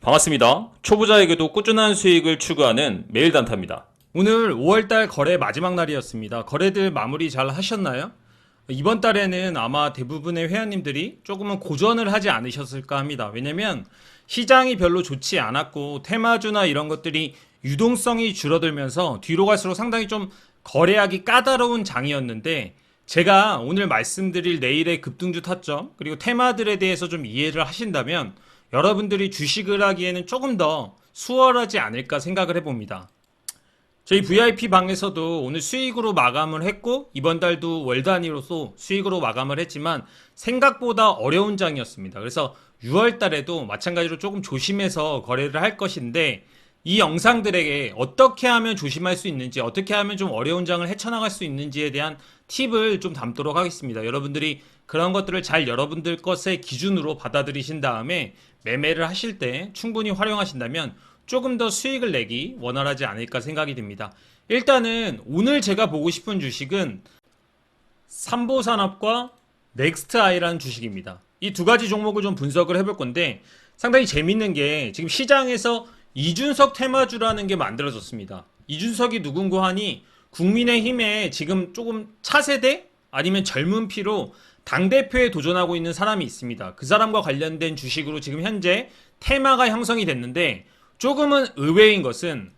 반갑습니다. 초보자에게도 꾸준한 수익을 추구하는 매일단타입니다. 오늘 5월달 거래 마지막 날이었습니다. 거래들 마무리 잘 하셨나요? 이번 달에는 아마 대부분의 회원님들이 조금은 고전을 하지 않으셨을까 합니다. 왜냐면 시장이 별로 좋지 않았고 테마주나 이런 것들이 유동성이 줄어들면서 뒤로 갈수록 상당히 좀 거래하기 까다로운 장이었는데, 제가 오늘 말씀드릴 내일의 급등주 타점 그리고 테마들에 대해서 좀 이해를 하신다면 여러분들이 주식을 하기에는 조금 더 수월하지 않을까 생각을 해봅니다. 저희 VIP 방에서도 오늘 수익으로 마감을 했고 이번 달도 월 단위로서 수익으로 마감을 했지만 생각보다 어려운 장이었습니다. 그래서 6월 달에도 마찬가지로 조금 조심해서 거래를 할 것인데, 이 영상들에게 어떻게 하면 조심할 수 있는지, 어떻게 하면 좀 어려운 장을 헤쳐나갈 수 있는지에 대한 팁을 좀 담도록 하겠습니다. 여러분들이 그런 것들을 잘 여러분들 것의 기준으로 받아들이신 다음에 매매를 하실 때 충분히 활용하신다면 조금 더 수익을 내기 원활하지 않을까 생각이 듭니다. 일단은 오늘 제가 보고 싶은 주식은 삼보산업과 넥스트아이라는 주식입니다. 이 두 가지 종목을 좀 분석을 해볼 건데, 상당히 재밌는 게 지금 시장에서 이준석 테마주라는 게 만들어졌습니다. 이준석이 누군가 하니 국민의힘에 지금 조금 차세대 아니면 젊은 피로 당대표에 도전하고 있는 사람이 있습니다. 그 사람과 관련된 주식으로 지금 현재 테마가 형성이 됐는데, 조금은 의외인 것은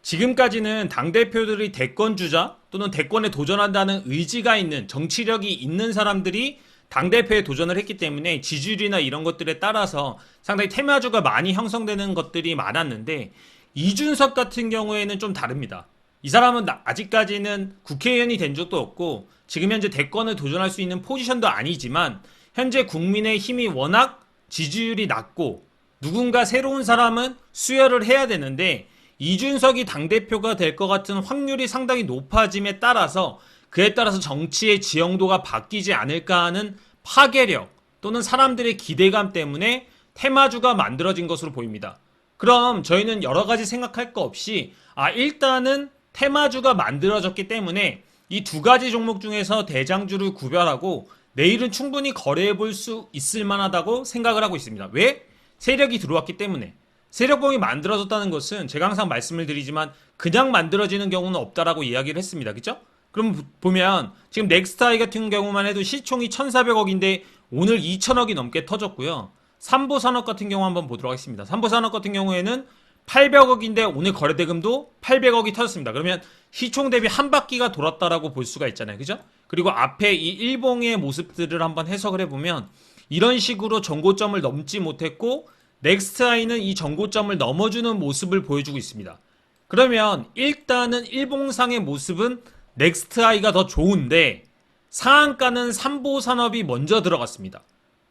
지금까지는 당대표들이 대권주자 또는 대권에 도전한다는 의지가 있는, 정치력이 있는 사람들이 당대표에 도전을 했기 때문에 지지율이나 이런 것들에 따라서 상당히 테마주가 많이 형성되는 것들이 많았는데, 이준석 같은 경우에는 좀 다릅니다. 이 사람은 아직까지는 국회의원이 된 적도 없고 지금 현재 대권을 도전할 수 있는 포지션도 아니지만, 현재 국민의 힘이 워낙 지지율이 낮고 누군가 새로운 사람은 수혈을 해야 되는데, 이준석이 당대표가 될 것 같은 확률이 상당히 높아짐에 따라서 그에 따라서 정치의 지형도가 바뀌지 않을까 하는 파괴력 또는 사람들의 기대감 때문에 테마주가 만들어진 것으로 보입니다. 그럼 저희는 여러 가지 생각할 거 없이 일단은 테마주가 만들어졌기 때문에 이 두 가지 종목 중에서 대장주를 구별하고 내일은 충분히 거래해 볼 수 있을 만하다고 생각을 하고 있습니다. 왜? 세력이 들어왔기 때문에. 세력봉이 만들어졌다는 것은 제가 항상 말씀을 드리지만 그냥 만들어지는 경우는 없다라고 이야기를 했습니다. 그죠? 그럼 보면 지금 넥스트아이 같은 경우만 해도 시총이 1,400억인데 오늘 2,000억이 넘게 터졌고요. 삼보산업 같은 경우 한번 보도록 하겠습니다. 삼보산업 같은 경우에는 800억인데 오늘 거래대금도 800억이 터졌습니다. 그러면 시총 대비 한 바퀴가 돌았다라고 볼 수가 있잖아요. 그죠? 그리고 앞에 이 일봉의 모습들을 한번 해석을 해보면 이런 식으로 정고점을 넘지 못했고 넥스트아이는 이 정고점을 넘어주는 모습을 보여주고 있습니다. 그러면 일단은 일봉상의 모습은 넥스트아이가 더 좋은데 상한가는 삼보산업이 먼저 들어갔습니다.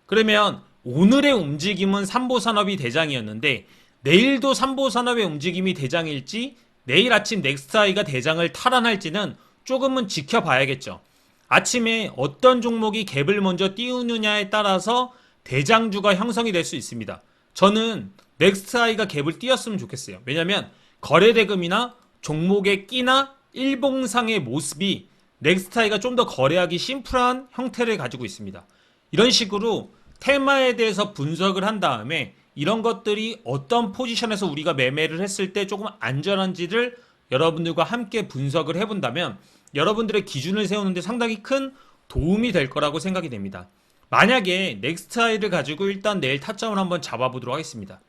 그러면 오늘의 움직임은 삼보산업이 대장이었는데 내일도 삼보산업의 움직임이 대장일지 내일 아침 넥스트아이가 대장을 탈환할지는 조금은 지켜봐야겠죠. 아침에 어떤 종목이 갭을 먼저 띄우느냐에 따라서 대장주가 형성이 될 수 있습니다. 저는 넥스트아이가 갭을 띄웠으면 좋겠어요. 왜냐하면 거래대금이나 종목의 끼나 일봉상의 모습이 넥스트아이가 좀 더 거래하기 심플한 형태를 가지고 있습니다. 이런 식으로 테마에 대해서 분석을 한 다음에 이런 것들이 어떤 포지션에서 우리가 매매를 했을 때 조금 안전한지를 여러분들과 함께 분석을 해본다면 여러분들의 기준을 세우는데 상당히 큰 도움이 될 거라고 생각이 됩니다. 만약에 넥스트아이를 가지고 일단 내일 타점을 한번 잡아보도록 하겠습니다.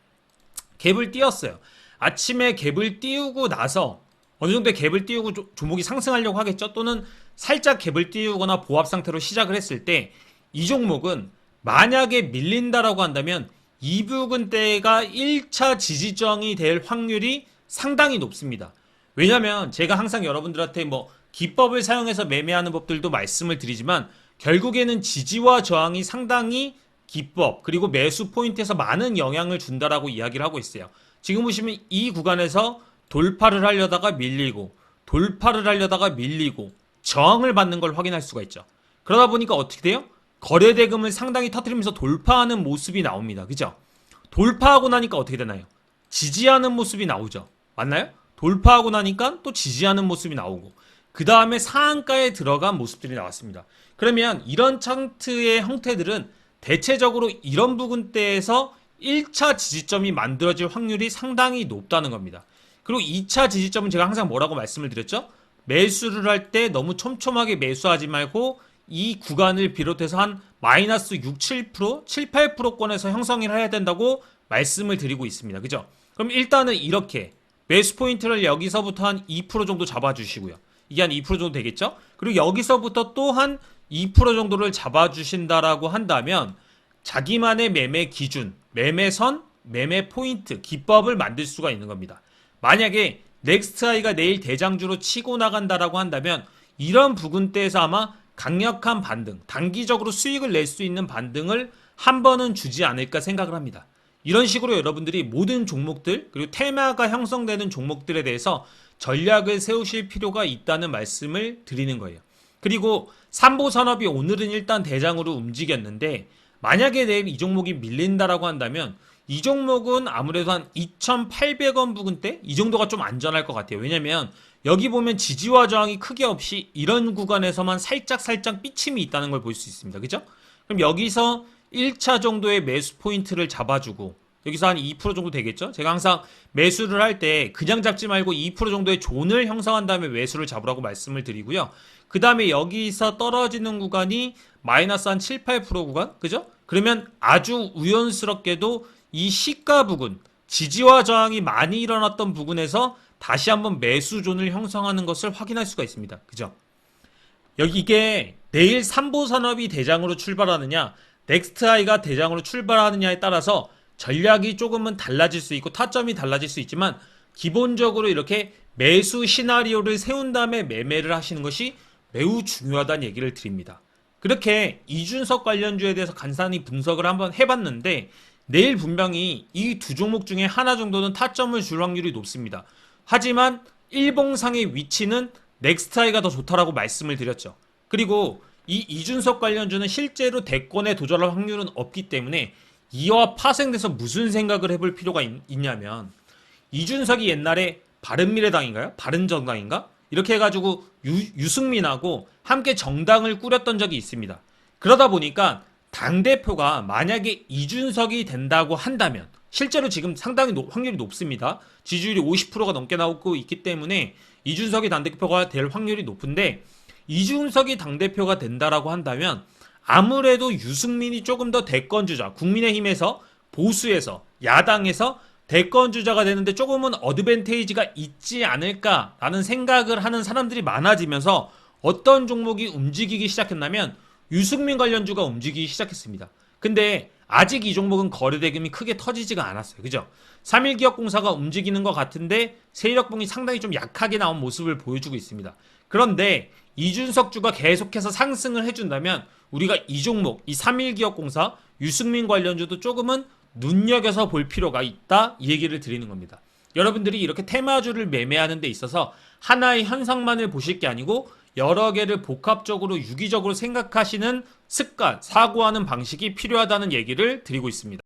갭을 띄웠어요. 아침에 갭을 띄우고 나서 어느 정도의 갭을 띄우고 종목이 상승하려고 하겠죠. 또는 살짝 갭을 띄우거나 보합 상태로 시작을 했을 때 이 종목은 만약에 밀린다라고 한다면 이 부근대가 1차 지지정이 될 확률이 상당히 높습니다. 왜냐면 제가 항상 여러분들한테 기법을 사용해서 매매하는 법들도 말씀을 드리지만 결국에는 지지와 저항이 상당히 기법 그리고 매수 포인트에서 많은 영향을 준다라고 이야기를 하고 있어요. 지금 보시면 이 구간에서 돌파를 하려다가 밀리고 돌파를 하려다가 밀리고 저항을 받는 걸 확인할 수가 있죠. 그러다 보니까 어떻게 돼요? 거래대금을 상당히 터뜨리면서 돌파하는 모습이 나옵니다. 그죠? 돌파하고 나니까 어떻게 되나요? 지지하는 모습이 나오죠. 맞나요? 돌파하고 나니까 또 지지하는 모습이 나오고 그 다음에 상한가에 들어간 모습들이 나왔습니다. 그러면 이런 차트의 형태들은 대체적으로 이런 부분대에서 1차 지지점이 만들어질 확률이 상당히 높다는 겁니다. 그리고 2차 지지점은 제가 항상 뭐라고 말씀을 드렸죠? 매수를 할 때 너무 촘촘하게 매수하지 말고 이 구간을 비롯해서 한 마이너스 6, 7%, 7, 8%권에서 형성을 해야 된다고 말씀을 드리고 있습니다. 그죠? 그럼 일단은 이렇게 매수 포인트를 여기서부터 한 2% 정도 잡아주시고요. 이게 한 2% 정도 되겠죠? 그리고 여기서부터 또 한 2% 정도를 잡아주신다라고 한다면 자기만의 매매 기준, 매매선, 매매 포인트, 기법을 만들 수가 있는 겁니다. 만약에 넥스트아이가 내일 대장주로 치고 나간다라고 한다면 이런 부근대에서 아마 강력한 반등, 단기적으로 수익을 낼 수 있는 반등을 한 번은 주지 않을까 생각을 합니다. 이런 식으로 여러분들이 모든 종목들 그리고 테마가 형성되는 종목들에 대해서 전략을 세우실 필요가 있다는 말씀을 드리는 거예요. 그리고 삼보산업이 오늘은 일단 대장으로 움직였는데 만약에 내일 이 종목이 밀린다라고 한다면 이 종목은 아무래도 한 2,800원 부근대 이 정도가 좀 안전할 것 같아요. 왜냐면 여기 보면 지지와 저항이 크게 없이 이런 구간에서만 살짝 삐침이 있다는 걸 볼 수 있습니다. 그죠? 그럼 여기서 1차 정도의 매수 포인트를 잡아주고 여기서 한 2% 정도 되겠죠? 제가 항상 매수를 할 때 그냥 잡지 말고 2% 정도의 존을 형성한 다음에 매수를 잡으라고 말씀을 드리고요. 그 다음에 여기서 떨어지는 구간이 마이너스 한 7, 8% 구간? 그죠? 그러면 아주 우연스럽게도 이 시가 부근, 지지와 저항이 많이 일어났던 부근에서 다시 한번 매수존을 형성하는 것을 확인할 수가 있습니다. 그죠? 여기 이게 내일 삼보산업이 대장으로 출발하느냐, 넥스트아이가 대장으로 출발하느냐에 따라서 전략이 조금은 달라질 수 있고 타점이 달라질 수 있지만 기본적으로 이렇게 매수 시나리오를 세운 다음에 매매를 하시는 것이 매우 중요하다는 얘기를 드립니다. 그렇게 이준석 관련주에 대해서 간단히 분석을 한번 해봤는데 내일 분명히 이 두 종목 중에 하나 정도는 타점을 줄 확률이 높습니다. 하지만 일봉상의 위치는 넥스트아이가 더 좋다라고 말씀을 드렸죠. 그리고 이 이준석 관련주는 실제로 대권에 도전할 확률은 없기 때문에 이와 파생돼서 무슨 생각을 해볼 필요가 있냐면 이준석이 옛날에 바른미래당인가요? 바른정당인가? 이렇게 해가지고 유승민하고 함께 정당을 꾸렸던 적이 있습니다. 그러다 보니까 당대표가 만약에 이준석이 된다고 한다면 실제로 지금 상당히 확률이 높습니다. 지지율이 50%가 넘게 나오고 있기 때문에 이준석이 당대표가 될 확률이 높은데 이준석이 당대표가 된다라고 한다면 아무래도 유승민이 조금 더 대권주자, 국민의힘에서 보수에서 야당에서 대권주자가 되는데 조금은 어드밴테이지가 있지 않을까라는 생각을 하는 사람들이 많아지면서 어떤 종목이 움직이기 시작했냐면 유승민 관련주가 움직이기 시작했습니다. 근데 아직 이 종목은 거래대금이 크게 터지지가 않았어요. 그죠? 3일기업공사가 움직이는 것 같은데 세력봉이 상당히 좀 약하게 나온 모습을 보여주고 있습니다. 그런데 이준석 주가 계속해서 상승을 해준다면 우리가 이 종목, 이 3일기업공사, 유승민 관련주도 조금은 눈여겨서 볼 필요가 있다 이 얘기를 드리는 겁니다. 여러분들이 이렇게 테마주를 매매하는 데 있어서 하나의 현상만을 보실 게 아니고 여러 개를 복합적으로 유기적으로 생각하시는 습관, 사고하는 방식이 필요하다는 얘기를 드리고 있습니다.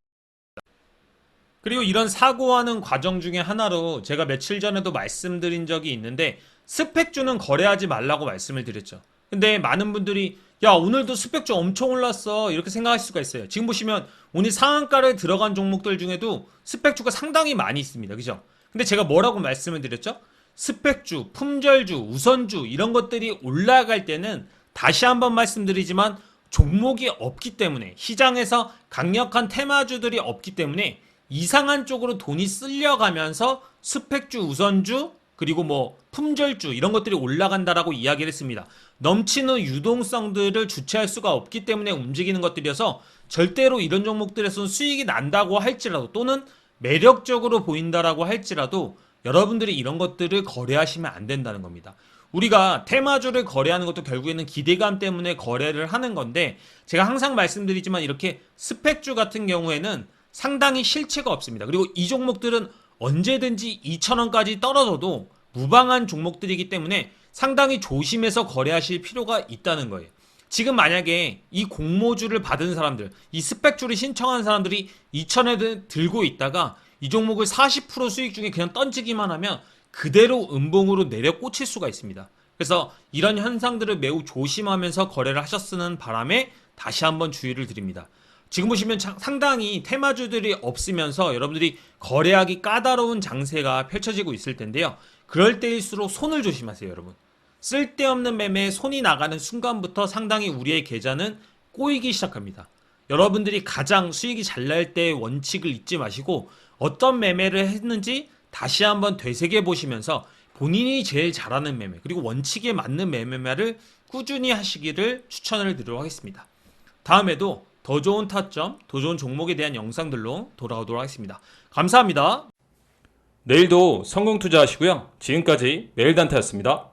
그리고 이런 사고하는 과정 중에 하나로 제가 며칠 전에도 말씀드린 적이 있는데 스펙주는 거래하지 말라고 말씀을 드렸죠. 근데 많은 분들이 야 오늘도 스펙주 엄청 올랐어 이렇게 생각하실 수가 있어요. 지금 보시면 오늘 상한가에 들어간 종목들 중에도 스펙주가 상당히 많이 있습니다. 그죠? 근데 제가 뭐라고 말씀을 드렸죠? 스펙주, 품절주, 우선주 이런 것들이 올라갈 때는 다시 한번 말씀드리지만 종목이 없기 때문에 시장에서 강력한 테마주들이 없기 때문에 이상한 쪽으로 돈이 쓸려가면서 스펙주, 우선주 그리고 뭐 품절주 이런 것들이 올라간다라고 이야기를 했습니다. 넘치는 유동성들을 주체할 수가 없기 때문에 움직이는 것들이어서 절대로 이런 종목들에서는 수익이 난다고 할지라도 또는 매력적으로 보인다라고 할지라도 여러분들이 이런 것들을 거래하시면 안 된다는 겁니다. 우리가 테마주를 거래하는 것도 결국에는 기대감 때문에 거래를 하는 건데 제가 항상 말씀드리지만 이렇게 스펙주 같은 경우에는 상당히 실체가 없습니다. 그리고 이 종목들은 언제든지 2,000원까지 떨어져도 무방한 종목들이기 때문에 상당히 조심해서 거래하실 필요가 있다는 거예요. 지금 만약에 이 공모주를 받은 사람들, 이 스펙주를 신청한 사람들이 2,000원 들고 있다가 이 종목을 40% 수익 중에 그냥 던지기만 하면 그대로 음봉으로 내려 꽂힐 수가 있습니다. 그래서 이런 현상들을 매우 조심하면서 거래를 하셨으는 바람에 다시 한번 주의를 드립니다. 지금 보시면 상당히 테마주들이 없으면서 여러분들이 거래하기 까다로운 장세가 펼쳐지고 있을 텐데요. 그럴 때일수록 손을 조심하세요, 여러분. 쓸데없는 매매에 손이 나가는 순간부터 상당히 우리의 계좌는 꼬이기 시작합니다. 여러분들이 가장 수익이 잘 날 때의 원칙을 잊지 마시고 어떤 매매를 했는지 다시 한번 되새겨 보시면서 본인이 제일 잘하는 매매 그리고 원칙에 맞는 매매를 꾸준히 하시기를 추천을 드리도록 하겠습니다. 다음에도 더 좋은 타점, 더 좋은 종목에 대한 영상들로 돌아오도록 하겠습니다. 감사합니다. 내일도 성공 투자하시고요. 지금까지 메일단타였습니다.